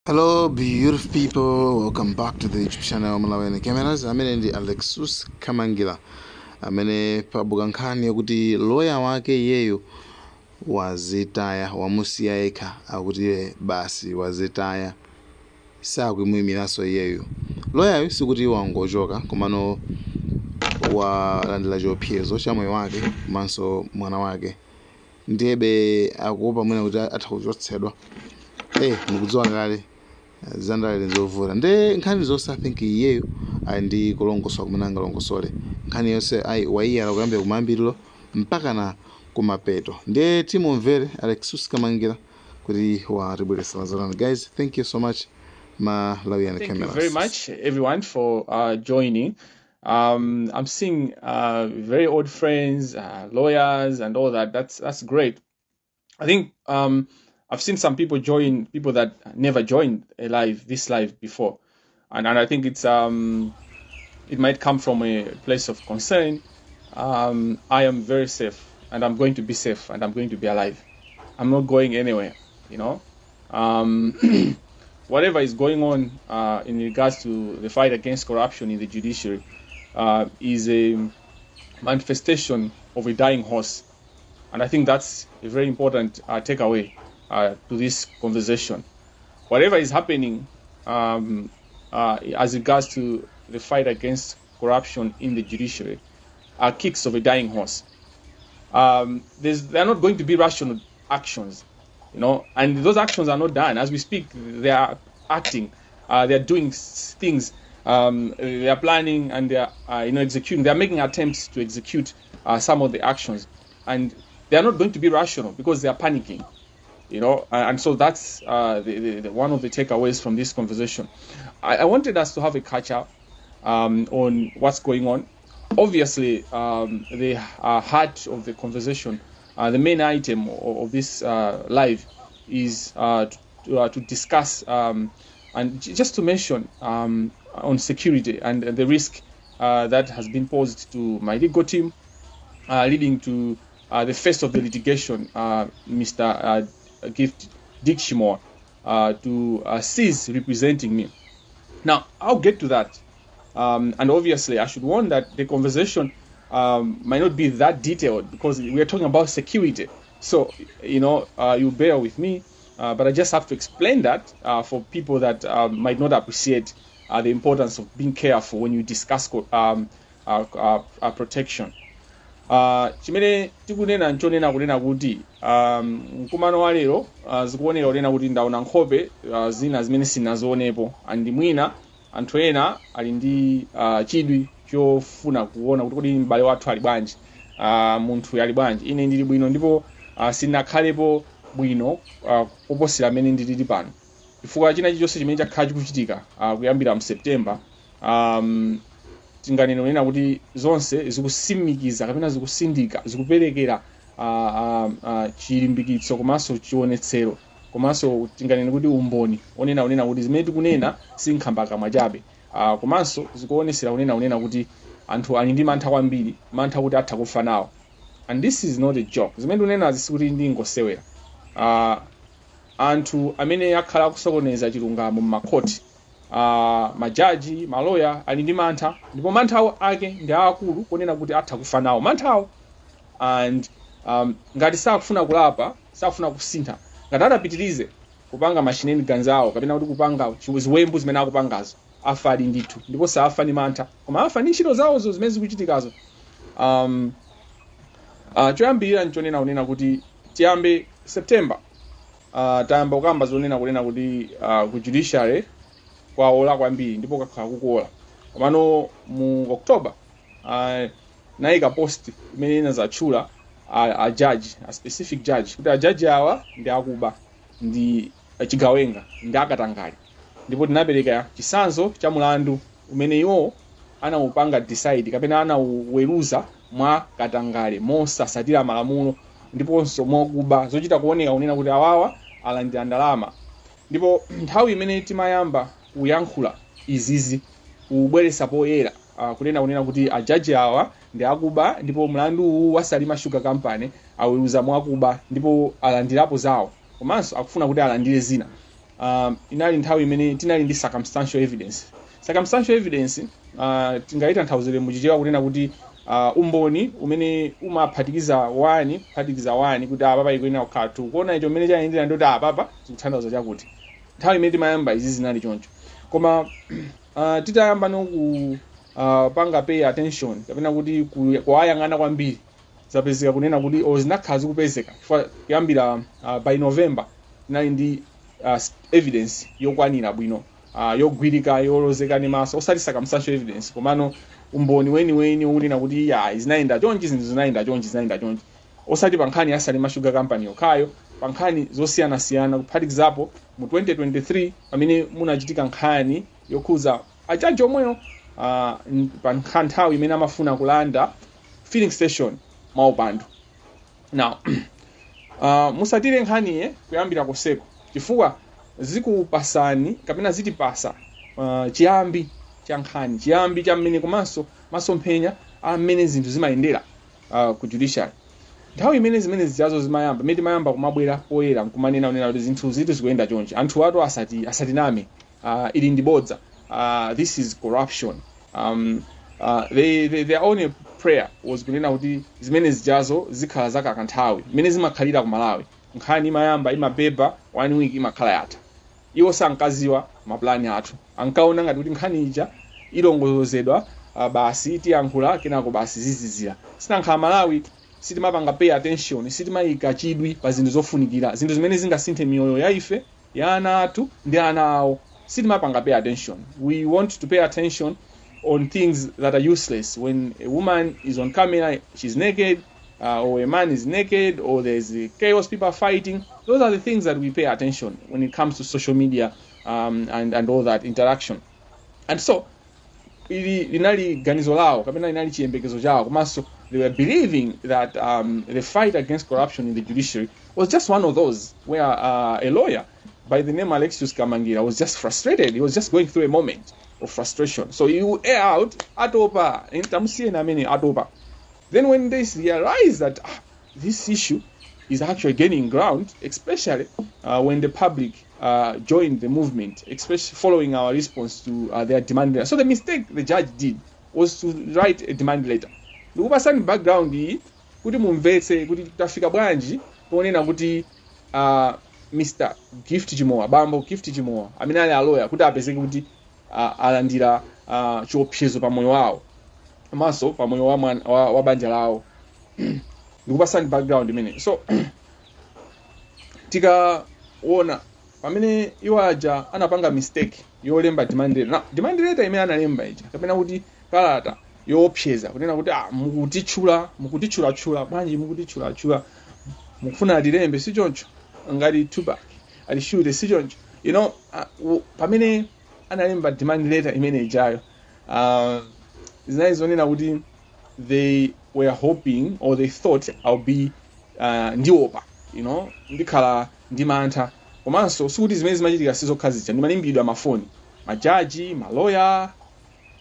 Hello, beautiful people. Welcome back to the YouTube channel. Malawi Cameras. Amene ndi Alexus Kamangila. Amene pabuka nkhani yakuti lawyer wake iyeyo wazitaya, wamusiya yekha, akuti basi wazitaya, sakumuyimiranso iyeyo. Lawyer sikuti wangochoka, komano walandira chiopsezo cha moyo wake komanso mwana wake. Ndiyebe akuopa mwina kuti atha kuchotsedwa. Mukudziwa kale zandale nzovuta nde nkhani zonse I think iyeyo ndi kulongoswa kumenanga longosole nkhani yonse waiyala kuyambira kumayambiriro mpaka na kumapeto. Ndiye timumvere Alexus Kamangira kuti watibweresa mazalano. Guys, thank you so much. Malawi Cameras. Thank you very much, everyone, for joining. I'm seeing very old friends, lawyers, and all that. That's great. I think I've seen some people join, people that never joined this live before, and I think it's it might come from a place of concern. I am very safe, and I'm going to be safe, and I'm going to be alive. I'm not going anywhere, whatever is going on in regards to the fight against corruption in the judiciary is a manifestation of a dying horse, and I think that's a very important takeaway to this conversation. Whatever is happening as regards to the fight against corruption in the judiciary are kicks of a dying horse. They're not going to be rational actions, and those actions are not done. As we speak, they are acting, they are doing things, they are planning, and they are executing. They are making attempts to execute some of the actions, and they are not going to be rational because they are panicking. And so that's the one of the takeaways from this conversation. I wanted us to have a catch up on what's going on. Obviously, the heart of the conversation, the main item of this live is to discuss and just to mention on security and the risk that has been posed to my legal team, leading to the first of the litigation, Mr. Gift Diximore, to cease representing me. Now, I'll get to that. And obviously, I should warn that the conversation might not be that detailed because we are talking about security. So, you bear with me. But I just have to explain that for people that might not appreciate the importance of being careful when you discuss protection. Chimene tikunena nchonena kunena kuti mkumano wa lero zikuoneka kunena kuti ndaona nkhope zina zimene sinazionepo, andi mwina anthu ena ali ndi chidwi chofuna kuona kuti kodi m'bale wathu ali bwanji, munthu ali bwanji. Ine ndili bwino ndipo sinakhalepo bwino kuposera amene ndili pano chifukwa china chilichonse chimene chakhala chikuchitika kuyambira mu September. Tinganene kunena kuti zonse zikusimikiza kapena zikusindika zikuperekera chilimbikitso komanso chionetsero komanso tinganene kuti umboni onena kuti zimene tikunena si nkhamba kamwa chabe, komanso zikuonesera kunena kuti anthu ali ndi mantha kwambiri, mantha kuti atha kufa nawo. And this is not a joke. Zimene tikunena zisikuti ndi ngosewera. Anthu amene akhala kusokoneza chilungamo m'makhoti, majaji, maloya ali ndi mantha, ndipo manthawo ake ndi akulu kunena kuti atha kufa nawo manthawo. And ngati sakufuna kulapa, sakufuna kusintha, ngati adapitirize kupanga machineni ganzawo kapena kuti kupanga ziwembu zimene akupangazo, afa ali ndithu, ndipo safa ndi mantha koma afa ndi ntchito zawozo zimene zikuchitikazo. Choyambirira nchonena kunena kuti tiyambe September, tayamba kukamba zonena kunena kuti ku judiciary kwaola kwambiri ndipo kakhala kukuola. Komano mu October naika post imene inazatchula a judge, a specific judge, kuti a judge awa ndi akuba, ndi chigawenga, ndi akatangale, ndipo tinapereka chisanzo cha mulandu umene iwo anawupanga decide kapena anawuweruza mwa katangale mosasatira malamulo ndiponso mokuba, zochita kuoneka kunena kuti awawa alandira ndalama. Ndipo nthawi imene timayamba kuyankhula izizi kubweresa poyera kunena kuti ajaji awa ndi akuba, ndipo mlandu uwu wa Salima Sugar Company aweruza mwakuba ndipo alandirapo zawo, komanso akufuna kuti alandire zina. inali nthawi imene tinali ndi circumstantial evidence. Circumstantial evidence tingaita nthauzire muchichewa kunena kuti umboni umene umaphatikiza wani kuti apapa ikuyenera kukhala 2 kuona icho mmene chayendera ndoti apapa zikutanthauza chakuti. Nthawi imene timayamba izi zinali choncho, koma titayamba panga pay attention kapena kuti kuwayang'ana kwambiri zapezeka kunena kuti zinakhala zikupezeka kuyambira by November tinali ndi evidence yokwanira bwino, yogwirika, yolozeka ndi maso, osati circumstantial evidence komano umboni weni unena kuti zinayenda chonchi, zinthu zinayenda chonchi, osati pa nkhani ya Salima Sugar Company yokhayo, pa nkhani zosiyanasiyana kuphatikizapo mu 2023 pamene munachitika nkhani yokhuza ajaji omweyo pa nthawi imene amafuna kulanda filling station maupandu. Now musatire nkhaniye kuyambira kuseko chifukwa zikupasani kapena zitipasa chiyambi cha nkhani, chiyambi cha mmene komanso masomphenya amene zinthu zimayendera ku judiciary. Nthawi imene zimene zijazo zimayamba imene timayamba kumabwera poyera nkumanena kuti zinthu zitu zikuyenda chonchi, anthu atu asatiname, ili ndi bodza, this is corruption. Their only prayer was kunena kuti zimene zijazo zikhala zakakanthawi imene zimakhalira ku Malawi. Nkhani imayamba imabeba 1 week imakhala yatha. Iwo sankaziwa maplani athu, ankaona ngati kuti nkhani ija ilongozedwa basi tiyankhula kenako basi zizizira. Sinankhala Malawi sitimapanga pay attention, sitimayika chidwi pa zinthu zofunikira, zinthu zimene zingasinthe miyoyo ya ife, ya ana athu ndi ana awo, sitimapanga pay attention. We want to pay attention on things that are useless. When a woman is on camera, she's naked, or a man is naked, or there's chaos, people are fighting. Those are the things that we pay attention when it comes to social media and all that interaction. And so linali ganizo lao kapena linali chiyembekezo chao komanso they were believing that the fight against corruption in the judiciary was just one of those where a lawyer by the name Alexius Kamangira was just frustrated. He was just going through a moment of frustration. So you air out atopa intamsiena amene atopa. Then when they realize that this issue is actually gaining ground, especially when the public joined the movement, especially following our response to their demand letter. So the mistake the judge did was to write a demand letter. Ndikupasani background iyi kuti mumvetse kuti tafika bwanji ponena kuti Mr. Gift Chimowa, Bambo Gift Chimowa, amene ali aloya kuti apezeke kuti alandira chiopsezo pa moyo wawo komanso pa moyo wa banja lawo. Ndikupasani background imene. So tikaona pamene iwo aja anapanga mistake yolemba demand letter. Now demand letter imene analemba ija kapena kuti kalata yoopseza kunena kuti mukutichula bwanji mukutichula mukufuna alilembe si choncho ngati tuba alishude si choncho, pamene analemba demand letter imene ijayo zinazonena kuti they were hoping or they thought I'll be ndiopa, ndikhala ndi mantha komanso sikuti zimene zimachitika sizokhazicha ndimalimbidwa mafoni majaji maloya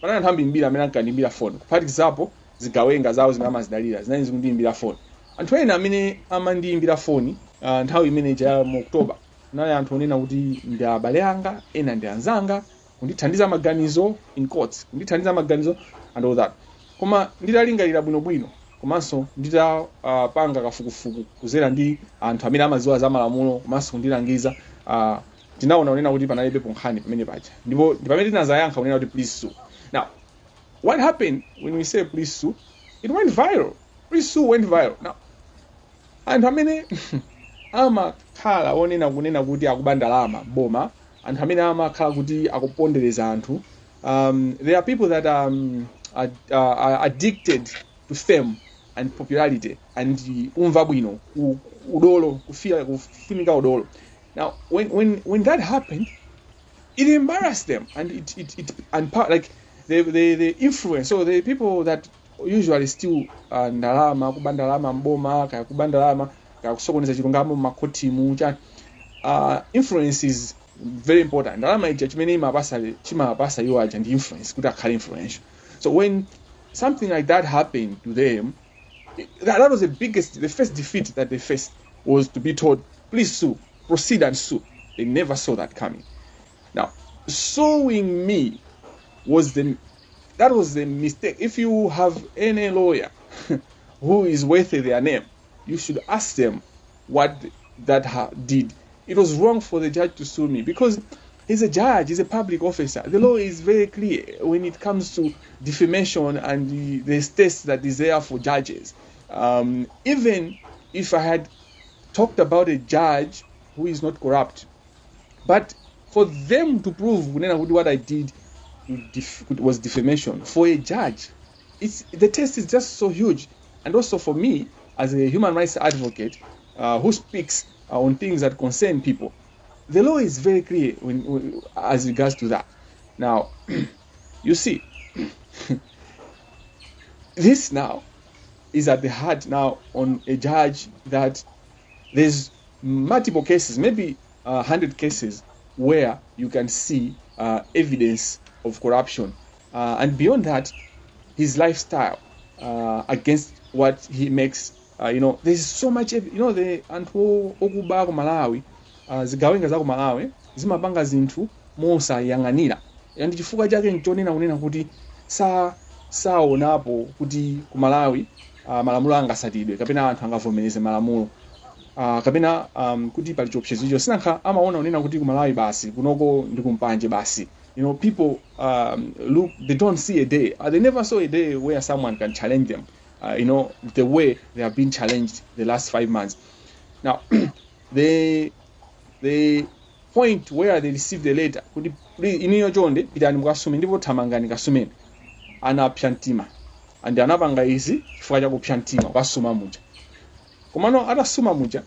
panana anthu ambiri amene ankandimbira foni kuphatikizapo zigawenga zawo zimene amazidalira zinali zikundimbira foni. Anthu ena amene amandimbira foni nthawi imene ija mu October nali anthu onena kuti ndi abale anga ena ndi anzanga kundithandiza maganizo in courts, kundithandiza maganizo and all that. Koma nditalingalira bwinobwino komanso nditapanga kafukufuku kuzera ndi anthu amene amaziwa za malamulo komanso kundilangiza tinaona unena kuti panalibe nkhani pamene paja ndipo pamene tinazayankha unena kuti please sue. Now what happened when we say please sue, it went viral. Please sue went viral. Now anthu amene amakhala onena kunena kuti akubandalama boma, anthu amene amakhala kuti akupondereza anthu, there are people that are addicted to fame and popularity and umva bwino udolo kufinika udolo. Now when that happened, it embarrassed them and it like the influence. So the people that usually still ndalama kubandalama mboma kaya kubandalama kaya kusokoneza chilungamo makotimu cha influence is very important. Ndalama ija chimene chimapasa iwo aja ndi influence kuti akhale influential. So when something like that happened to them, that was the first defeat that they faced was to be told, please sue, proceed and sue. They never saw that coming. Now, suing me was the mistake. If you have any lawyer who is worthy their name, you should ask them what that did. It was wrong for the judge to sue me because he's a judge, he's a public officer. The law is very clear when it comes to defamation and the tests that is there for judges. Even if I had talked about a judge who is not corrupt, but for them to prove what I did was defamation for a judge, the test is just so huge. And also for me as a human rights advocate who speaks on things that concern people, the law is very clear as regards to that. Now, you see, this now is at the heart now on a judge that there's multiple cases, maybe 100 cases where you can see evidence of corruption. And beyond that, his lifestyle against what he makes. There's so much, the anthu okuba ku Malawi, zigawenga za ku Malawi zimapanga zinthu mosayang'anira. And chifukwa chake nchonena kunena kuti saonapo kuti ku Malawi malamulo angasatidwe kapena anthu angavomereze malamulo. Kapena kuti pali chiopsezo icho sinankha amaona unena kuti ku Malawi basi kunoko ndi kumpanje basi. People look, they don't see a day. They never saw a day where someone can challenge them. The way they have been challenged the last 5 months. Now, the point where they received the letter, iniyo jonde pitani mukasume ndipo thamangani kasumeni anapsya mtima and anapanga izi chifukwa cha kupsya mtima ukasuma muja. Komano atasuma muja,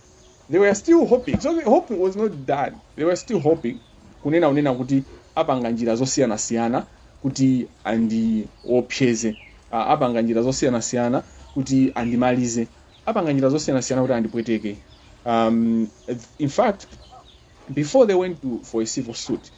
they were still hoping. So the hope was not done. They were still hoping kunena kuti apanga njira zosiyana kuti andi opyeze, apanga njira zosiyana kuti andimalize, apanga njira zosiyana kuti andipweteke. In fact, before they went for a civil suit,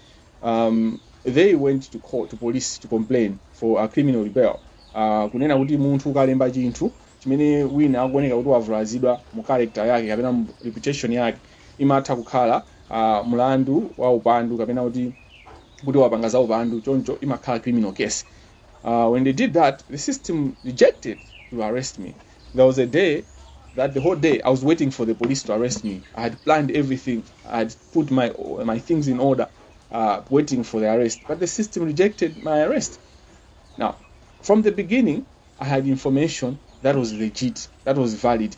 they went to court, to police, to complain for a criminal libel. Kunena kuti munthu kalemba chinthu chimene wina akuoneka kuti wavulazidwa mu character yake kapena mu reputation yake, imatha kukhala mulandu wa upandu kapena kuti wapanga za upandu, choncho imakhala criminal case. When they did that, the system rejected to arrest me. There was a day that the whole day I was waiting for the police to arrest me. I had planned everything. I had put my things in order, waiting for the arrest. But the system rejected my arrest. Now, from the beginning, I had information that was legit, that was valid.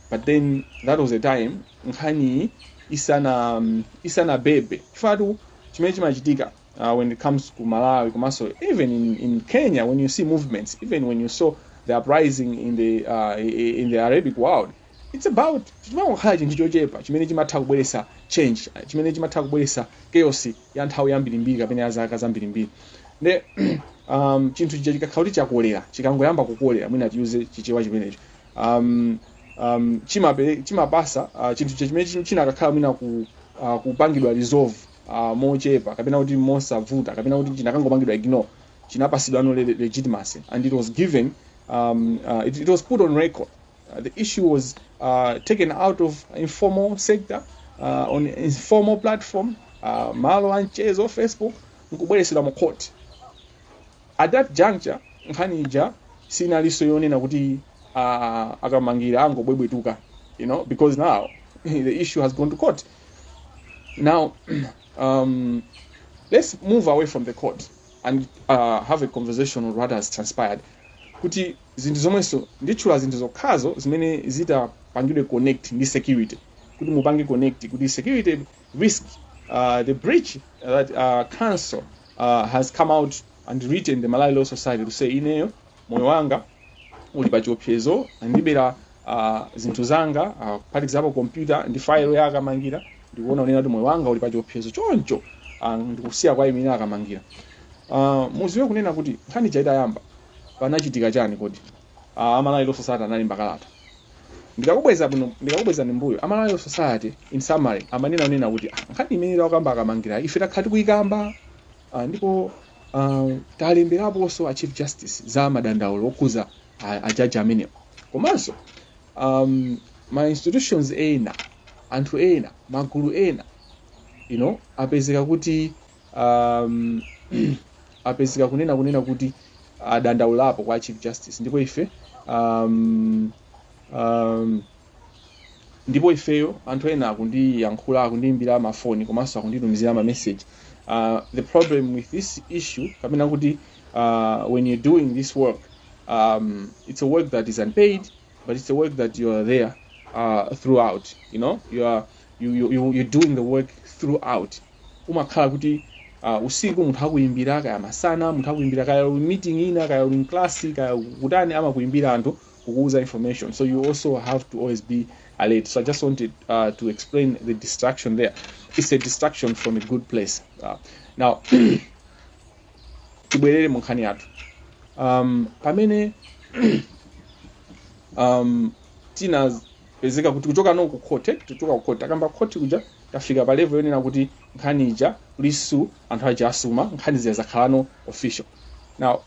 But then that was the time nkhani isana bebe. Chifatu chimene chimachitika when it comes to Malawi, komanso even in Kenya, when you see movements, even when you saw the uprising in the Arabic world, it's about chimene chichochepa chimene chimatha kubweretsa change, chimene chimatha kubweretsa chaos ya nthawi yambirimbiri kapena ya zaka zambirimbiri. Nde chinthu chija chikakhala kuti chakolera, chikangoyamba kukolera, mwina tiuze chichewa chimenecho, chimapasa chinthu chimene chinakakhala mwina kupangidwa resolve mochepa kapena kuti mosavuta kapena kuti chinakangopangidwa ignore, chinapasidwa no legitimacy, and it was given, it was put on record. The issue was taken out of informal sector, on informal platform, malo anchezo Facebook, nkubweresedwa mu court. At that juncture, nkhani ija sinaliso yonena kuti akamangira angobwebwetuka, because now the issue has gone to court. Now, let's move away from the court and have a conversation on what has transpired. Kuti zinthu zomweso ndichula zinthu zokhazo zimene zitapangidwe connect ndi security, kuti mupange connect kuti security risk, the breach that council has come out and written the Malawi Law Society to say ineyo moyo wanga uli pa chiopsezo, andibera zinthu zanga, for example computer ndi file ya akamangira, ndikuona unena kuti moyo wanga uli pa chiopsezo choncho, ndikusiya kwa imene akamangira. Muziwe kunena kuti nkhani chaita yamba panachitika chani kodi Malawi Law Society analemba kalata. Ndikakubweza mbuyo, Malawi Law Society in summary amanena kuti nkhani imene akamba akamangira ife takhati kuikamba, ndipo talemberaponso a Chief Justice za madandaulo okuza a judge amenewo. Komanso ma institutions ena, anthu ena, magulu ena apezeka kuti apezeka kunena kuti adandaulapo kwa Chief Justice, ndipo ife ndipo ifeyo anthu ena akundiyankhula, akundiyimbira mafoni komanso akunditumizira message. The problem with this issue kapena kuti when you're doing this work, it's a work that is unpaid, but it's a work that you are there throughout. You're doing the work throughout. Umakhala kuti usiku munthu akuyimbira, kaya masana munthu akuyimbira, kaya meeting ina, kaya in class, kaya kutani amakuyimbira anthu kukuuza information. So you also have to always be alert. So I just wanted to explain the distraction there. It's a distraction from a good place. Now tibwerere mu nkhani yathu. Pamene tinapezeka kuti kuchoka no ku court, takamba court kuja tafika pa level yonena kuti nkhani ija Lissu anthu aja asuma nkhani ziya zakhalano official. Now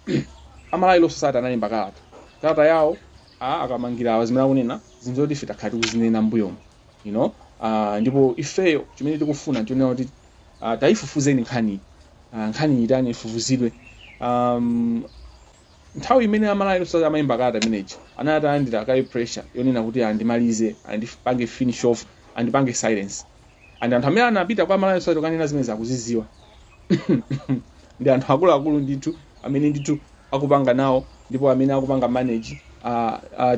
Amalawi Law Society analemba kalata yawo akamangira awazimira kunena zinthu zoti ife takhati kuzinena mbuyomo, ndipo ifeyo chimene tikufuna ntionena kuti tayifufuzeni nkhani itani ifufuzidwe. Nthawi imene Amalawi Law Society amayimba kalata imeneji anatayandira kayi pressure yonena kuti andimalize, andipange finish off, andipange silence. And anthu amene anapita kwa Amalawi Law Society kanena zimene zakuziziwa ndi anthu akuluakulu ndithu amene ndithu akupanga nawo, ndipo amene akupanga manage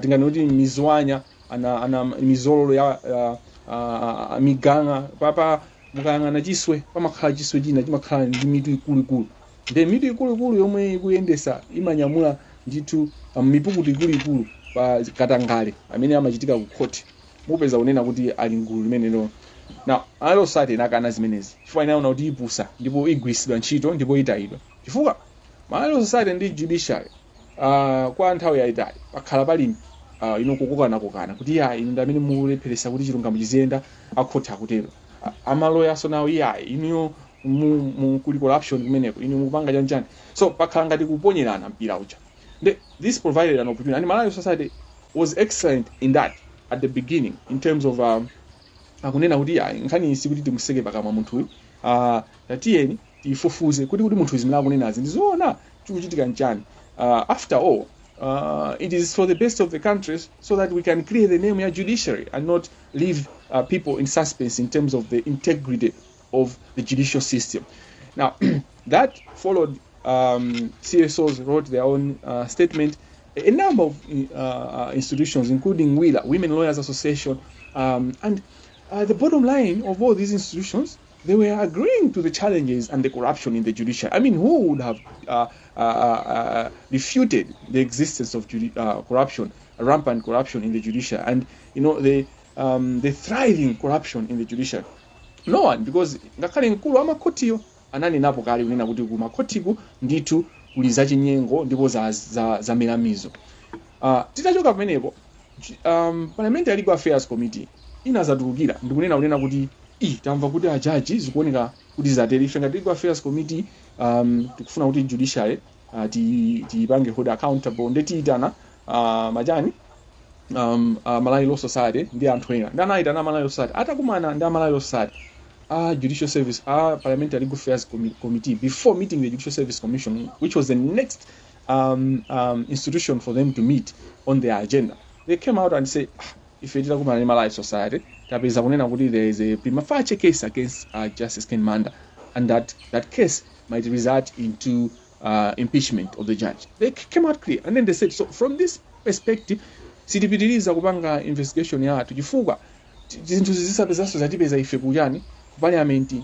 tingani kuti mizwanya ana mizololo ya miganga papa mukayang'ana chiswe pamakhala chiswe china chimakhala ndi mitu ikuluikulu, ndi mitu ikuluikulu yomwe ikuyendesa imanyamula ndithu mipukutu ikuluikulu pa katangale amene amachitika ku court. Mupeza kunena kuti ali ngulu limenelo. Now Amalawi Law Society inakana zimenezi chifukwa inaona kuti ipusa ndipo igwisidwa ntchito ndipo itayidwa, chifukwa Amalawi Law Society ndi judiciary kwa nthawi yayitali pakhala pali kokana kuti inu ndamene mulepheresa kuti chilungamo chiziyenda akhotha akutero. Amaloya so nawo inu kuli corruption kumeneko, inu mukupanga chanchani. So pakhala ngati kuponyerana mpira uja. This provided an opportunity, and Amalawi Law Society was excellent in that at the beginning in terms of akunena kuti nkhani sikuti timuseke pakamwa munthu tatiyeni tifufuze kuti munthu zimene akunenazi ndizoona chikuchitika nchani. After all, it is for the best of the countries so that we can clear the name of judiciary and not leave people in suspense in terms of the integrity of the judicial system. Now, that followed, CSOs wrote their own statement. A number of institutions, including WILA, Women Lawyers Association, and the bottom line of all these institutions, they were agreeing to the challenges and the corruption in the judiciary. I mean, who would have refuted the existence of corruption, rampant corruption in the judiciary, and the thriving corruption in the judiciary? No one, because ngakhale mkulu wa makotiyo ananenapo kale kunena kuti ku makotiku ndithu kuli zachinyengo ndipo za milamizo. Titachoka pamenepo, Parliamentary Legal Affairs Committee inazatulukira ndikunena kuti tamva kuti ajaji zikuoneka kuti zatere. Ife ngati Legal Affairs Committee tikufuna kuti judiciary tipange hold accountable, ndetiitana majani Malawi Law Society ndi anthu ena ndanaitana Malawi Law Society atakumana ndi Malawi Law Society Judicial Service Parliamentary Legal Affairs Committee before meeting the Judicial Service Commission, which was the next institution for them to meet on their agenda. They came out and said, if it is a Malawi Society, there is a prima facie case against Justice Ken Manda, and that case might result into impeachment of the judge. They came out clear, and then they said, so from this perspective, sitipitiriza kupanga investigation yathu chifukwa zinthu zisapezanso zatipeza ife kuyani parliament.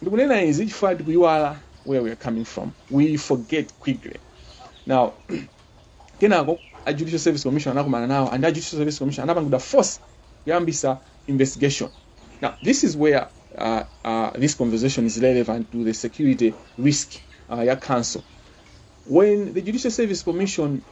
Ndikunena izi chifukwa tikuyiwala where we are coming from. We forget quickly. Now, kenako a Judicial Service Commission anakumana nawo, and a Judicial Service Commission anapangida force yambisa investigation. Now, this is where this conversation is relevant to the security risk ya council. When the Judicial Service Commission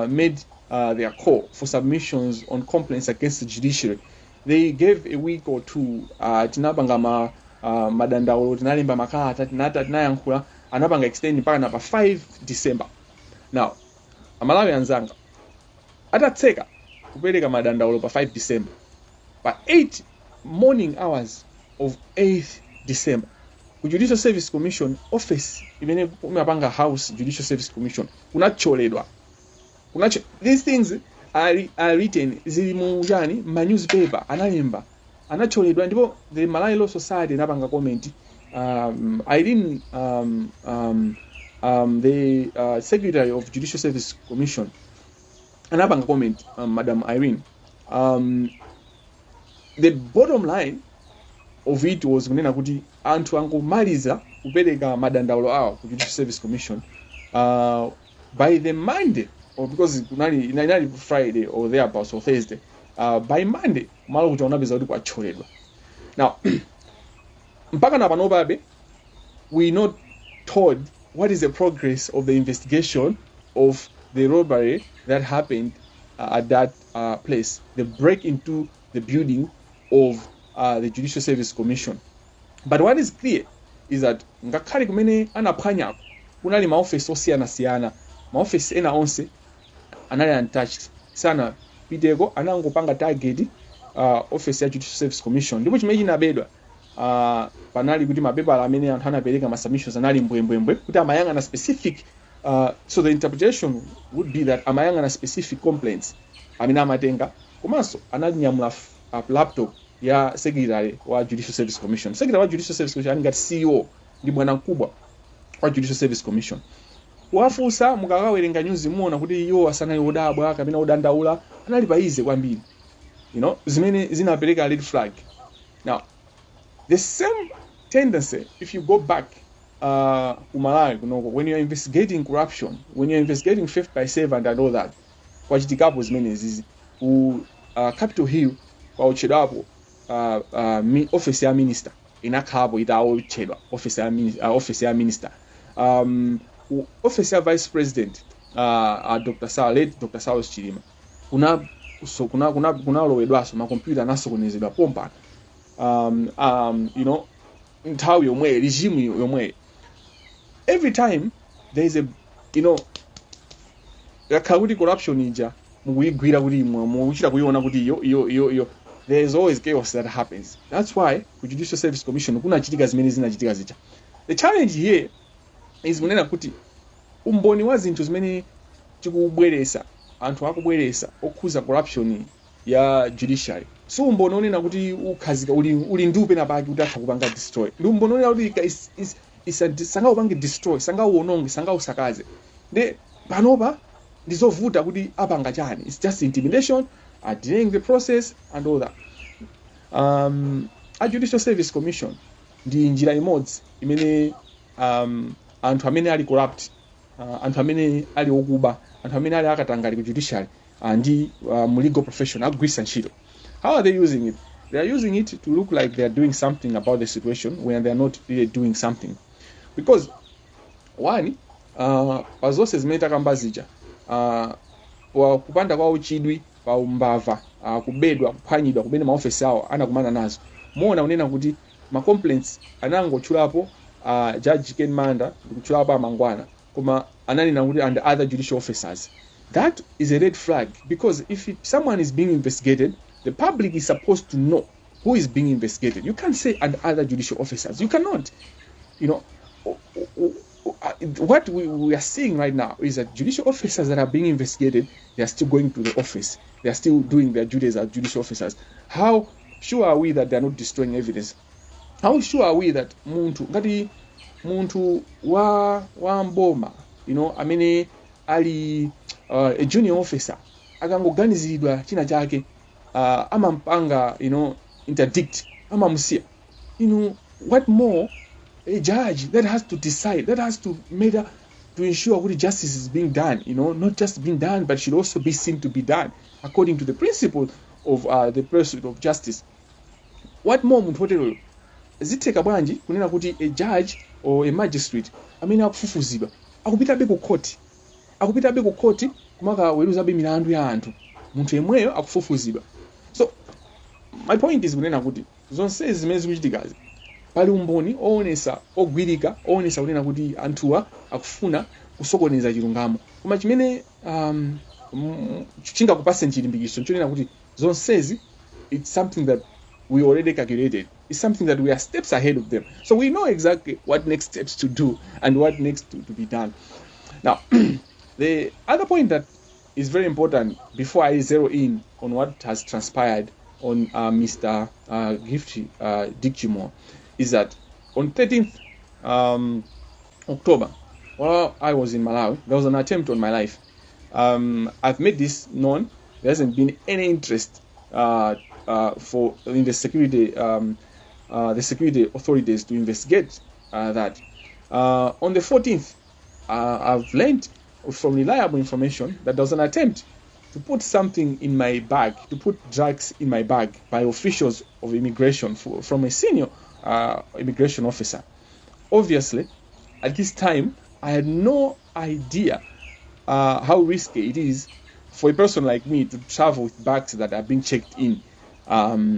made their call for submissions on complaints against the judiciary, they gave a week or two. Tinapanga madandaulo, tinalemba makalata, tinayankhula, anapanga extend mpaka na pa 5 December. Now, Amalawi anzanga atatseka kupereka madandaulo pa 5 December. By 8 morning hours of 8th December ku Judicial Service Commission office imene kumapanga House Judicial Service Commission kunacholedwa. These things are written zili mu yani ma newspaper analemba anacholedwa, ndipo the Malawi Law Society inapanga comment. Irene the Secretary of Judicial Service Commission anapanga comment, Madam Irene. The bottom line of it was kunena kuti anthu angomaliza kupereka madandaulo awo ku Judicial Service Commission by the Monday, or because inali Friday or thereabouts or Thursday, by Monday malo kuti unapeza kuti kwacholedwa. Now mpaka na pano babe we not told what is the progress of the investigation of the robbery that happened at that place, the break into the building of the Judicial Service Commission. But what is clear is that ngakhale kumene anaphwanyako kunali maofisi osiyana-siyana, maofisi ena onse anali untouched sana piteko anangopanga target office ya Judicial Service Commission, ndipo chimene chinabedwa panali kuti mapepala amene anthu anapereka ma submissions anali mbwembwembwe kuti amayang'ana specific, so the interpretation would be that amayang'ana specific complaints amene amatenga, komanso ananyamula laptop ya secretary wa Judicial Service Commission. Secretary wa Judicial Service Commission ali ngati CEO, ndi bwana mkubwa wa Judicial Service Commission. Wafusa mukakawerenga news muona kuti iyo asanali odabwa kapena odandaula, anali paize kwambiri, zimene zinapereka red flag. Now the same tendency, if you go back Malawi, when you're investigating corruption, when you're investigating theft by servant and all that, kwachitikapo zimene zizi ku Capitol Hill kwa uchedwapo office ya minister inakhapo itaochedwa office ya minister, office ya vice president Dr. Saulos Chilima kunalowedwaso makompyuta anasokonezedwa pompano, nthawi yomwe regime yomwe. Every time there is a yakhakuti corruption ija mukuyigwira kuti mukuchita kuyiona kuti iyo there is always chaos that happens. That's why ku Judicial Service Commission kunachitika zimene zinachitika zija. The challenge here is kunena kuti umboni wa zinthu zimene tikubweresa anthu akubweresa okhuza corruption ya judiciary, so umboni onena kuti ukhazika uli ndupe na paki kuti atha kupanga destroy, ndi umboni onena kuti sanga upange destroy, sanga uononge, sanga usakaze. De panopa ndizovuta kuti apanga chani, it's just intimidation, delaying the process and all that. A Judicial Service Commission ndi njira imodzi imene anthu amene ali corrupt, anthu amene ali okuba, anthu amene ali akatangali ku judiciary ndi mu legal profession agwisa ntchito. How are they using it? They are using it to look like they are doing something about the situation when they are not really doing something. Because one, pazonse zimene takamba zija, kupanda kwa uchidwi pa umbava, kubedwa, kuphwanyidwa kumene maofisi awo anakumana nazo, muona unena kuti ma complaints anangotchulapo Judge Ken Manda ndikuchulapo amangwana, koma ananena kuti and other judicial officers. That is a red flag, because if someone is being investigated, the public is supposed to know who is being investigated. You can't say and other judicial officers. You cannot. What we are seeing right now is that judicial officers that are being investigated, they are still going to the office. They are still doing their duties as judicial officers. How sure are we that they are not destroying evidence? How sure are we that muntu wa mboma, amene ali a junior officer akangoganizidwa china chake, amampanga interdict, amamusia, what more a judge that has to decide, that has to ensure that justice is being done, not just being done, but should also be seen to be done according to the principle of the pursuit of justice. What more mutotero ziteka bwanji kunena kuti a judge or a magistrate amene akufufuzidwa akupitabe ku court kumaka weruzabe milandu ya anthu, munthu yemweyo akufufuzidwa. So my point is kunena kuti zonse zimene zikuchitikazi pali umboni oonesa ogwirika, oonesa kunena kuti anthuwa akufuna kusokoneza chilungamo, koma chimene chingakupase chilimbikiso chonena kuti zonsezi it's something that we already calculated. is something that we are steps ahead of them. So we know exactly what next steps to do and what next to be done. Now, the other point that is very important before I zero in on what has transpired on Mr. Gift Dicjimo is that on 13th October, while I was in Malawi, there was an attempt on my life. I've made this known. There hasn't been any interest in the security authorities to investigate that. On the 14th, I've learned from reliable information that there was an attempt to put something in my bag, to put drugs in my bag by officials of immigration from a senior immigration officer. Obviously, at this time, I had no idea how risky it is for a person like me to travel with bags that are being checked in. Now,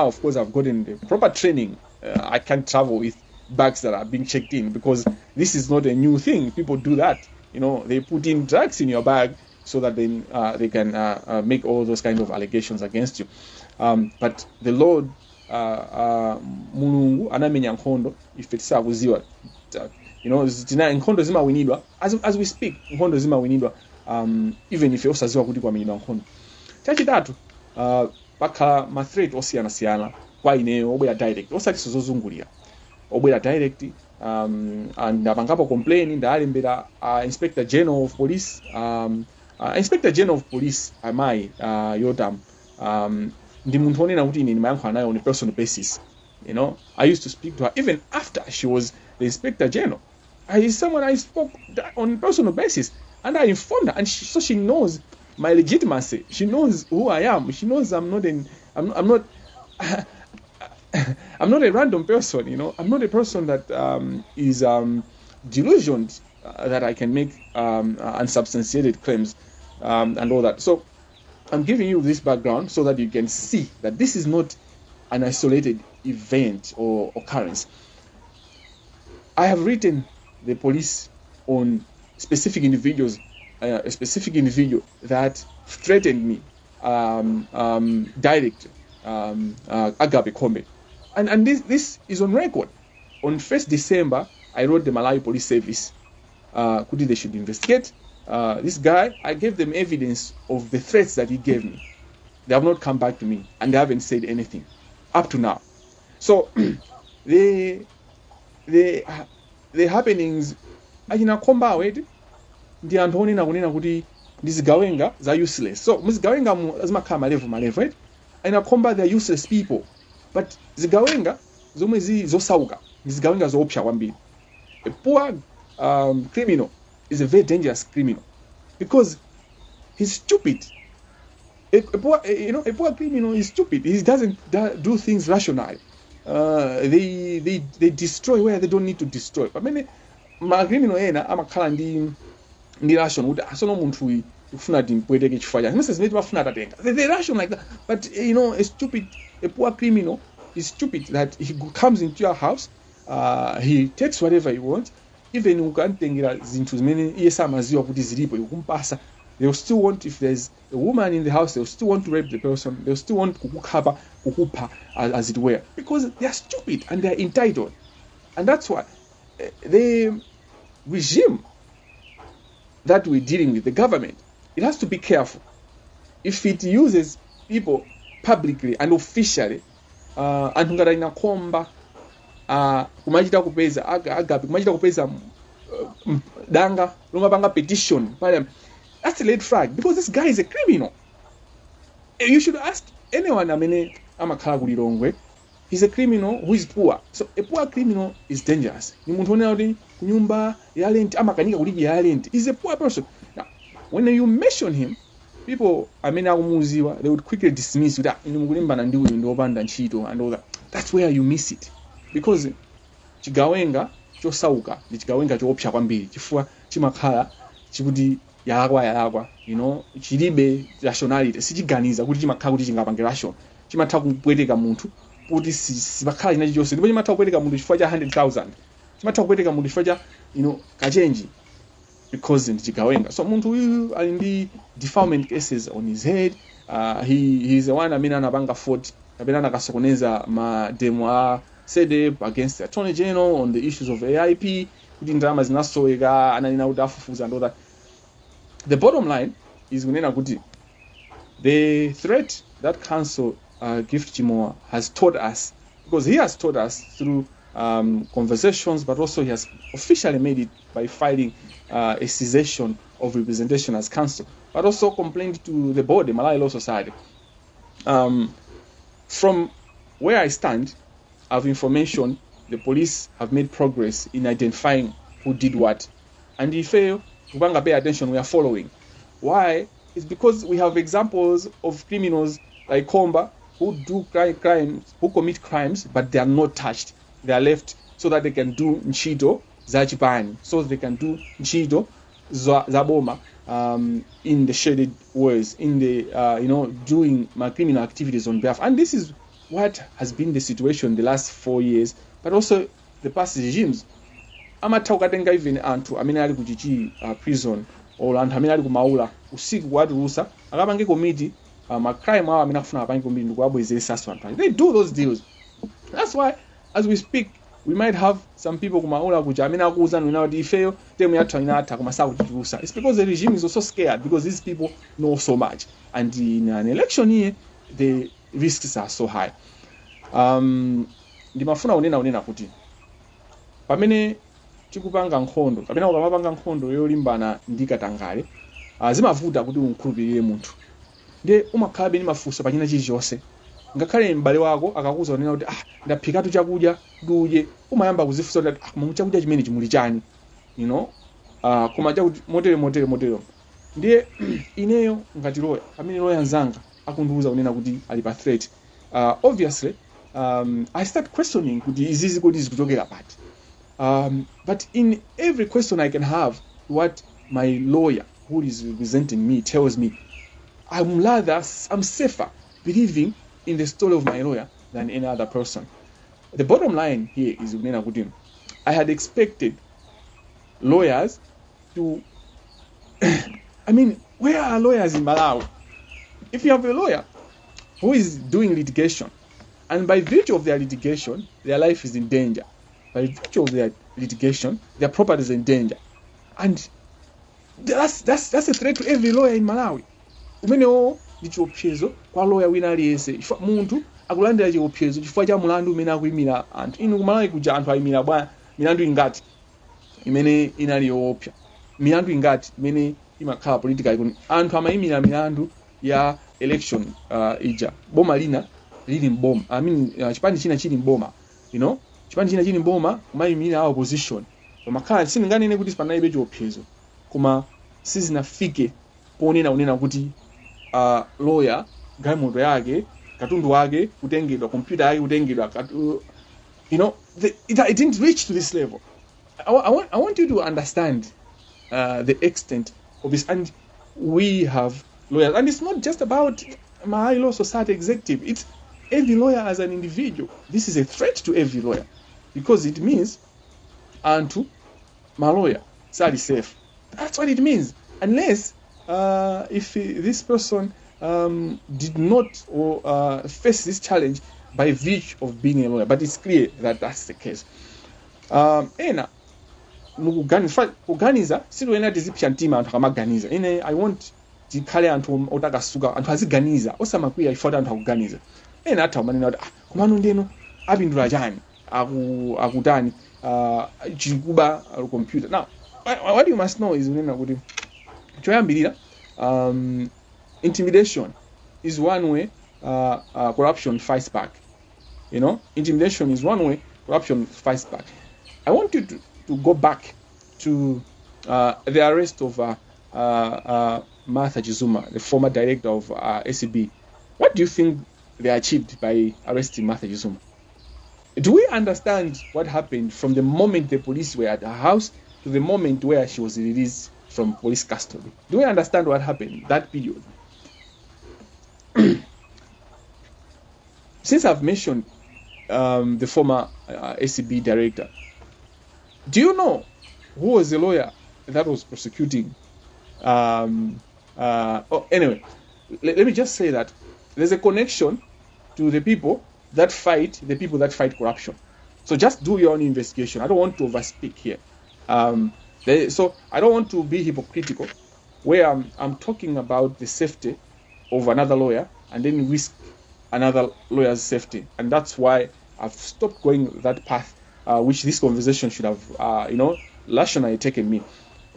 of course, I've gotten the proper training. I can't travel with bags that are being checked in because this is not a new thing. People do that. They put in drugs in your bag so that then they can make all those kind of allegations against you. But the Lord, Mulungu anamenya nkhondo ife tisakuziwa. Zina nkhondo zimawinidwa as we speak. Nkhondo zimawinidwa even if osaziwa kuti kwamenyedwa nkhondo. Chachitatu, pakhala ma threat osiyana kwa ineyo obwera direct osati sizozungulira obwera direct ndapangapo complain ndalembera Inspector General of Police Inspector General of Police amayi Yotam ndi munthu onena kuti ine ndimayankhula naye on a personal basis. I used to speak to her even after she was the Inspector General. Someone I spoke on a personal basis, and I informed her, and so she knows my legitimacy. She knows who I am. She knows I'm not I'm not a random person. I'm not a person that is delusioned that I can make unsubstantiated claims and all that. So I'm giving you this background so that you can see that this is not an isolated event or occurrence. I have written the police on specific individuals, a specific individual that threatened me directly, Agape Kombe. And this is on record. On 1st December, I wrote the Malawi Police Service. They should investigate. This guy, I gave them evidence of the threats that he gave me. They have not come back to me, and they haven't said anything up to now. So the happenings achinakhomba aweti ndi anthu onena kunena kuti ndizigawenga za useless. So muzigawenga zimakhala malevu right? Achinakhomba they are useless people, but zigawenga zomwe zosauka ndizigawenga zoopsa kwambiri. A poor criminal is a very dangerous criminal because he's stupid. A poor criminal is stupid. He doesn't do things rationally. They destroy where they don't need to destroy. But many criminal ena amakhala ndi ration kuti asono munthu ufuna timpweteke chifukwa chake. Moses made mafuna atatenga. They ration like that. But a poor criminal is stupid that he comes into your house, he takes whatever he wants. Even ukantengera zinthu zimene iye samaziwa kuti zilipo ukumpasa. They'll still want, if there's a woman in the house, they'll still want to rape the person. They'll still want kukupa, as it were, because they are stupid and they are entitled. And that's why the regime that we're dealing with, the government, it has to be careful. If it uses people publicly and officially, anthu ngati inakhomba kumachita kupeza Agape kumachita kupeza danga lomapanga petition parliament, that's a red flag because this guy is a criminal. You should ask anyone amene amakhala kulilongwe. He's a criminal who is poor. So a poor criminal is dangerous. Ni munthu onena kuti kunyumba ya rent amakanika kulipira ya rent. He's a poor person. Now, when you mention him, people amene akumuziwa, they would quickly dismiss you that mukulimbana ndi uyu ndiopanda ntchito and all that. That's where you miss it. Because chigawenga chosauka ndi chigawenga choopsa kwambiri chifukwa chimakhala chikuti yalakwa chilibe rationality, sichiganiza kuti chimakhala kuti chingapange ration, chimatha kupweteka munthu kuti sipakhala china chilichonse, ndipo chimatha kupweteka munthu chifukwa cha 100,000, chimatha kupweteka munthu chifukwa cha kachenji because ndi chigawenga. So munthu uyu ali ndi defilement cases on his head. He is the one amene anapanga 40 kapena anakasokoneza mademo a SEDEP against the Attorney General on the issues of AIP, kuti ndalama zinasoweka, ananena kuti afufuza and all that. The bottom line is kunena kuti the threat that Counsel Gift Chimoa has taught us, because he has taught us through conversations, but also he has officially made it by filing a cessation of representation as counsel, but also complained to the board, the Malawi Law Society. From where I stand, I have information the police have made progress in identifying who did what. And if you pay attention, we are following. Why? It's because we have examples of criminals like Komba who do crimes, who commit crimes, but they are not touched. They are left so that they can do Nchito Zachibani, so they can do Nchito Zaboma in the shaded ways, in the doing my criminal activities on behalf. And this is what has been the situation the last 4 years, but also the past regimes. Amataukatenga even antu amene ali kuchichi prison or anthu amene ali kumaula usiku watulusa akapange komiti macrime awo amene akufuna apange komiti ndikuwabwezeresanso anthu. They do those deals. That's why as we speak we might have some people kumaula kuja amene akuuza nuna kuti ifeyo temu yathu inatha koma sakutitulusa. It's because the regime is also scared, because these people know so much, and in an election here the risks are so high. Ndimafuna unena kuti pamene tikupanga nkhondo kapena ukamapanga nkhondo yolimbana ndi katangale zimavuta kuti unkhulupirire munthu, ndiye umakhalabe ndi mafunso pachina chilichonse. Ngakhale m'bale wako akakuza unena kuti ndaphikatu chakudya udye, umayamba kuzifunsa kuti koma chakudya chimene chimuli chani, koma chakuti motere. Ndiye ineyo ngati lawyer, pamene lawyer nzanga akundiuza unena kuti ali pa threat, obviously I start questioning kuti izizi kodi zikuchokera pati. But in every question I can have, what my lawyer who is representing me tells me, I'm safer believing in the story of my lawyer than any other person. The bottom line here is I had expected lawyers to where are lawyers in Malawi? If you have a lawyer who is doing litigation, and by virtue of their litigation, their life is in danger. By virtue of their litigation, their property is in danger. And that's a threat to every lawyer in Malawi. Umenewo ndi chiopsezo kwa lawyer wina aliyense. Munthu akulandira chiopsezo chifukwa cha mulandu umene akuyimira anthu. Inu kumalawi kuja anthu ayimira bwana milandu ingati imene inali yoopsa. Milandu ingati imene imakhala political. Anthu amayimira milandu ya election ija. Boma lina lili mboma. Chipani china chili mboma. Chipani china chili mboma kumayimira opposition. Makhala sininganene kuti sipanalibe chiopsezo. Koma sizinafike ponena kuti lawyer galimoto yake, katundu wake kutengedwa, computer yake kutengedwa, it didn't reach to this level. I want you to understand the extent of this. And we have lawyers, and it's not just about Malawi Law Society executive, it's every lawyer as an individual. This is a threat to every lawyer, because it means Antu, my lawyer, sali safe. That's what it means. Unless if this person did not face this challenge by virtue of being a lawyer, but it's clear that that's the case. Kuganiza siloena tizipsha ntima anthu akamaganiza. I want tikhale anthu otakasuka, anthu aziganiza osamakwiya ifota anthu akuganiza. Atha umanena kuti komano ndeno apindula chani akutani chikuba computer. Now what you must know is unena kuti choyambirira intimidation is one way corruption fights back. Intimidation is one way corruption fights back. I want you to go back to the arrest of Martha Chizuma, the former director of SCB. What do you think they achieved by arresting Martha Chizuma? Do we understand what happened from the moment the police were at her house to the moment where she was released from police custody? Do we understand what happened that period? Since I've mentioned the former SCB director, do you know who was the lawyer that was prosecuting? Anyway, let me just say that there's a connection to the people that fight corruption. So just do your own investigation. I don't want to overspeak here. So I don't want to be hypocritical, where I'm talking about the safety of another lawyer and then risk another lawyer's safety, and that's why I've stopped going that path, which this conversation should have, rationally taken me.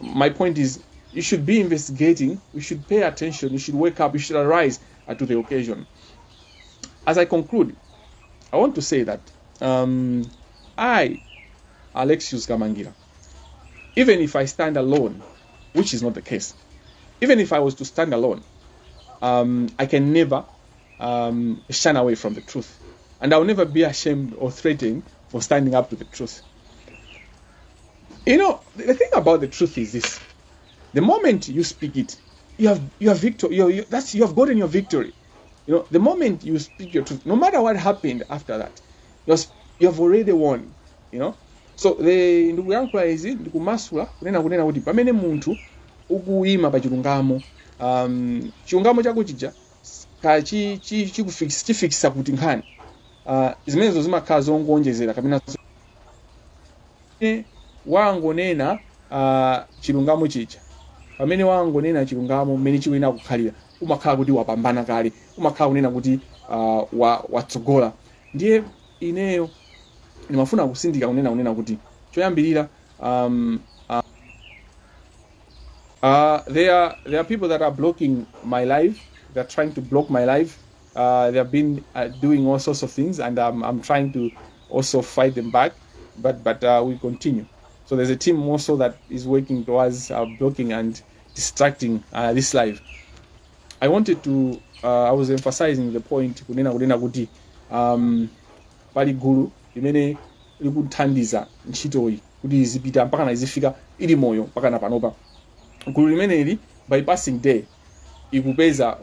My point is, you should be investigating, you should pay attention, you should wake up, you should arise to the occasion. As I conclude, I want to say that I, Alexius Kamangira, even if I stand alone, which is not the case, even if I was to stand alone, I can never shun away from the truth. And I'll never be ashamed or threatened for standing up to the truth. The thing about the truth is this: the moment you speak it, you have victory. You have gotten your victory. The moment you speak your truth, no matter what happened after that, you have already won. So ndugu yangu hizi ndikumasula kunena kuti pamene munthu ukuyima pa chilungamo, chilungamo chako chija chifikisa kuti nkhani zimenezo zimakhala zongonjezera kapena wangonena chilungamo chija, pamene wangonena chilungamo mmene chikuyenera kukhalira, umakhala kuti wapambana kale, umakhala kunena kuti watsogola. Ndiye ineyo ndimafuna kusindika kunena kuti choyambirira, there are people that are blocking my life. They're trying to block my life. They have been doing all sorts of things, and I'm trying to also fight them back. But we continue. So there's a team also that is working towards blocking and distracting this live. I wanted to. I was emphasizing the point kunena kuti pali gulu limene likuthandiza ntchitoyi kuti izipita mpaka na izifika ili moyo mpaka na panopa. Gulu limeneli by passing day ikupeza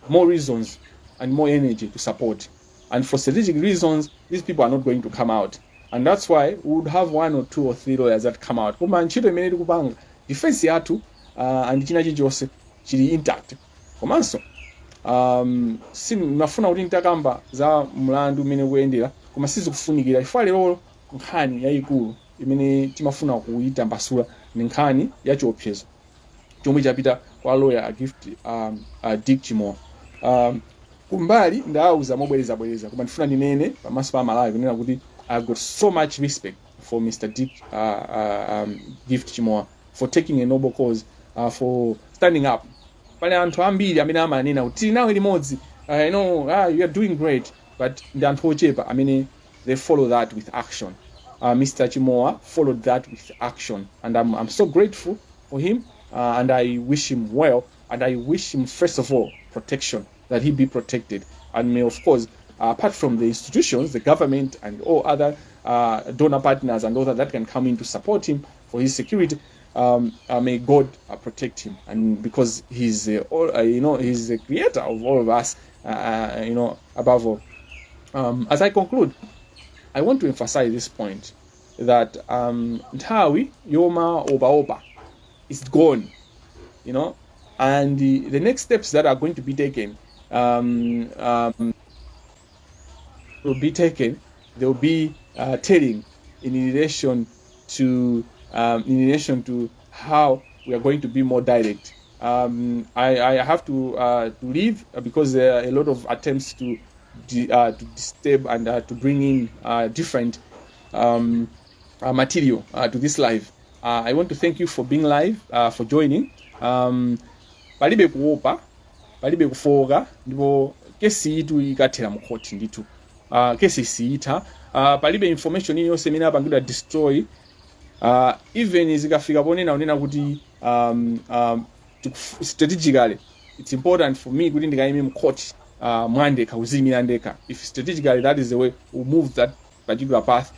more reasons and more energy to support, and for strategic reasons these people are not going to come out, and that's why we would have 1 or 2 or 3 lawyers that come out. Koma ntchito imene tikupanga defense yathu and china chilichonse chili intact. Komanso sinafuna kuti nitakamba za mlandu umene kuyendera, koma sizikufunikira ifale lero nkhani yayikulu imene timafuna kuita mbasula ni nkhani ya chiopsezo chomwe chapita kwa lawyer Dick Chimoa. Kumbali ndauza mobwereza koma ndifuna ninene pamaso pa Malawi kunena kuti I've got so much respect for Mr. Dick Gift Chimoa for taking a noble cause, for standing up. Pale anthu ambiri amene amanena kuti nawe limodzi, you are doing great, but ndi anthu ochepa amene they follow that with action. Mr. Chimoa followed that with action, and I'm so grateful for him, and I wish him well, and I wish him first of all protection, that he be protected, and may of course apart from the institutions, the government and all other donor partners and others that can come in to support him for his security, may God protect him, and because he's he's the creator of all of us, above all. As I conclude, I want to emphasize this point that Ntawi Yoma Oba is gone, and the next steps that are going to be taken will be taken. They will be telling in relation to how we are going to be more direct. I have to leave because there are a lot of attempts to disturb and to bring in different material to this live. I want to thank you for being live, for joining. Palibe kuopa, palibe kufoga, ndipo kesi itu ikathera mukoti nditu. Kesi siita, palibe information iyo semina banguda destroy. Even izikafika ponena unena kuti strategically it's important for me kuti ndikaime mukoti mwandeka uzimira ndeka. If strategically that is the way we move that particular path,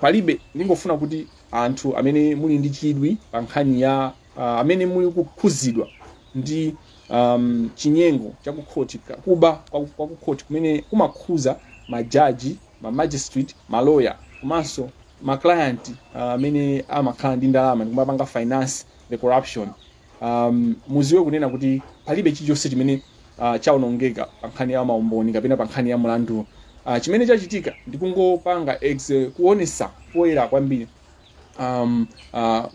palibe ndingofuna kuti anthu amene muli ndi chidwi pa nkhani ya amene muli kukhuzidwa ndi chinyengo cha kukhoti kuba kwa kukhoti kumene kumakhuza majaji, magistrate, lawyer komanso client amene amakhala ndi ndalama ndikumapanga finance the corruption. Muziwe kunena kuti palibe chilichonse chimene chaonongeka pa nkhani ya maumboni kapena pa nkhani ya mlandu. Chimene chachitika ndikungopanga kuonesa poyera kwambiri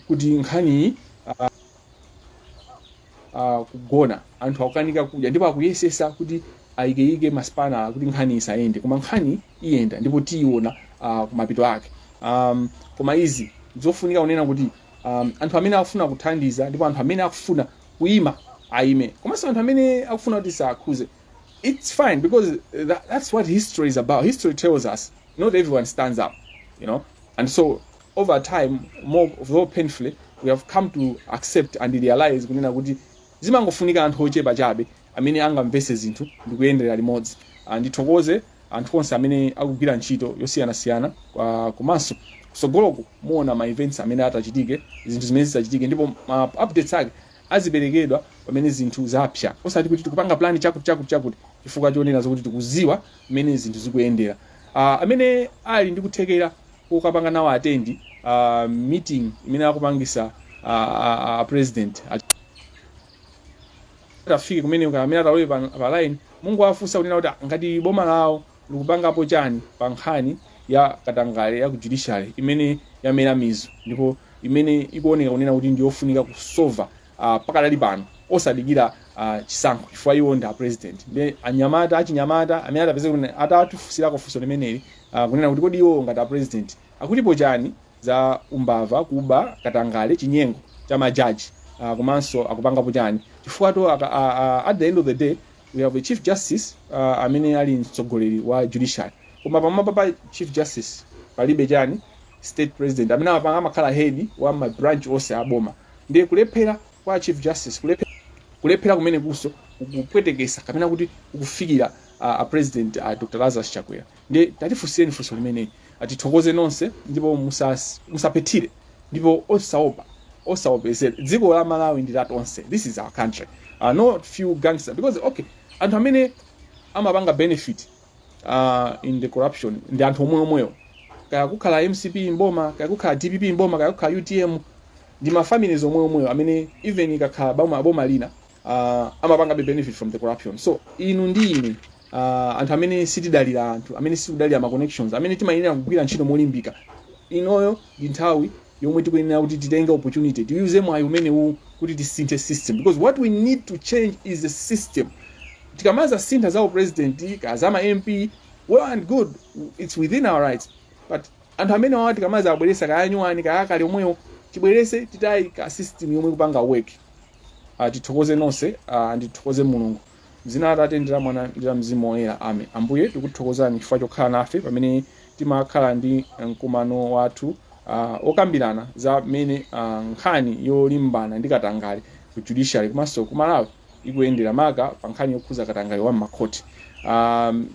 kuti nkhani kugona anthu akukanika kudya ndipo akuyesesa kuti ayikeike masipana kuti nkhani isayende, koma nkhani iyenda ndipo tiyiona kumapito ake. Koma izi zofunika kunena kuti anthu amene akufuna kuthandiza ndipo anthu amene akufuna kuima aime, komanso anthu amene akufuna kuti sakhuze, it's fine because that's what history is about. History tells us not everyone stands up, and so over time, more painfully, we have come to accept and realize kunena kuti zimangofunika anthu ochepa chabe amene angamvese zinthu ndikuyendera limodzi. Ndithokoze anthu onse amene akugwira ntchito yosiyanasiyana, komanso kusogoloko muona ma events amene atachitike, zinthu zimene zitachitike, ndipo updates ake aziperekedwa pamene zinthu zapsa, osati kuti tikupanga plani chakuti chifukwa chionera zokuti tikuziwa mmene zinthu zikuyendera. Amene ali ndi kuthekera kokapanga nawo atendi meeting imene akupangisa president atafike kumene amene atalowe pa line, Mungu afunsa kunena kuti ngati boma lawo likupangapo chani pa nkhani ya katangale ya ku judiciary imene yamera mizu, ndipo imene ikuoneka kunena kuti ndiyofunika kusova pakadali pano osadikira chisankho chifukwa iwo ndi president. Ndi achinyamata amene atapeze kuti atatufusirako funso limeneli kunena kuti kodi iwo ngati president akutipo chani za umbava, kuba, katangale, chinyengo cha majaji, komanso akupangapo chani chifukwa at the end of the day we have a chief justice amene ali mtsogoleri wa judiciary, koma pamwamba pa chief justice palibe chani state president amene amakhala head wa ma branch onse aboma. Ndiye kulephera kwa chief justice, kulephera kumene kuso kupwetekesa kapena kuti kufikira president Dr. Lazarus Chakwera. Ndiye tatifusireni funso limeneli, atithokoze nonse ndipo musapetire ndipo osaopesera. Dziko la Malawi ndi lat onse. This is our country. Not few gangsters, because anthu amene amapanga benefit in the corruption ndi anthu omweomweyo, kaya kukhala MCP mboma, kaya kukhala DPP mboma, kaya kukhala UTM, ndi mafamilies omweomweyo amene even ikakhala boma lina amapanga benefit from the corruption. So inu ndi ine anthu amene sitidalira anthu amene sikudalira ma connections amene timayenera kugwira ntchito molimbika, inoyo ndi nthawi yomwe tikuyenera kuti titenge opportunity tiuze mwayi umene kuti tisinthe system, because what we need to change is the system. Tikamaza sintha za president kazama MP, well and good, it's within our rights, but anthu amene wawa tikamaza abweresa kayanyuwani kayakale omweyo tibwerese titayi ka system yomwe kupanga work. Tithokoze nonse, ndithokoze Mulungu. M'dzina la Atate ndi la Mwana ndi la Mzimu Woyera, amen. Ambuye tikuthokozani chifukwa chokhala nafe pamene timakhala ndi mkumano wathu okambirana za mmene nkhani yolimbana ndi katangale ku judiciary komanso ku Malawi ikuyendera maka pa nkhani yokhuza katangale wa m'makhoti.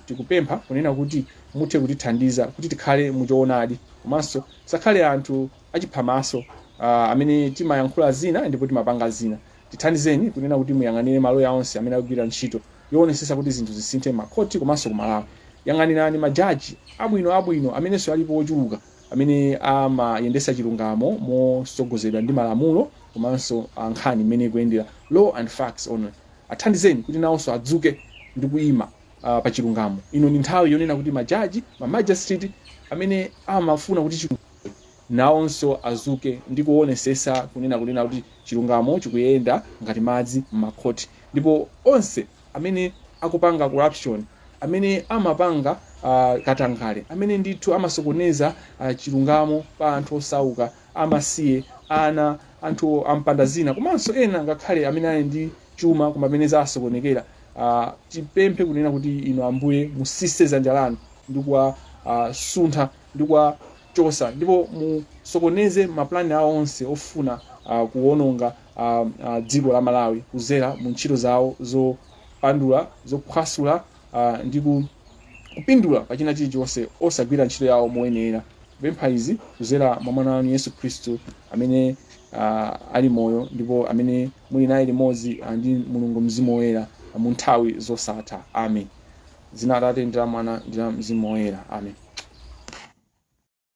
Tikupempha kunena kuti muthe kutithandiza kuti tikhale muchoonadi, komanso sakhale anthu achiphamaso amene timayankhula zina ndipo timapanga zina. Tithandizeni kunena kuti muyang'anire maloya onse amene akugwira ntchito yoonetsesa kuti zinthu zisinthe m'makhoti komanso ku Malawi. Yang'anirani majaji abwino amenenso alipo ochuluka amene amayendesa chilungamo mosogozedwa ndi malamulo komanso nkhani imene ikuyendera law and facts only. Athandizeni kuti nawonso adzuke ndi kuyima pa chilungamo. Ino ndi nthawi yonena kuti majaji, magistrate amene amafuna kuti chilungamo nawonso azuke ndi kuonesesa kunena kuti chilungamo chikuyenda ngati madzi m'makhoti, ndipo onse amene akupanga corruption, amene amapanga katangale, amene ndithu amasokoneza chilungamo pa anthu osauka, amasiye, ana, anthu ampanda zina, komanso ena ngakhale amene ali ndi chuma koma amene zasokonekera. Tipemphe kunena kuti ino Ambuye musise dzanja lanu ndi kwa suntha ndi kwa chosa, ndipo musokoneze maplani awo onse ofuna kuwononga dziko la Malawi kuzera mu ntchito zawo zopandula, zophwasula ndi kupindula pachina chilichonse osagwira ntchito yawo moyenera. Kupempha izi kuzera mwa Mwana wanu Yesu Khristu amene ali moyo ndipo amene muli naye limodzi ndi Mulungu Mzimu Woyera mu nthawi zosatha. Amen. Dzina la Atate ndi la Mwana ndi la Mzimu Woyera. Amen.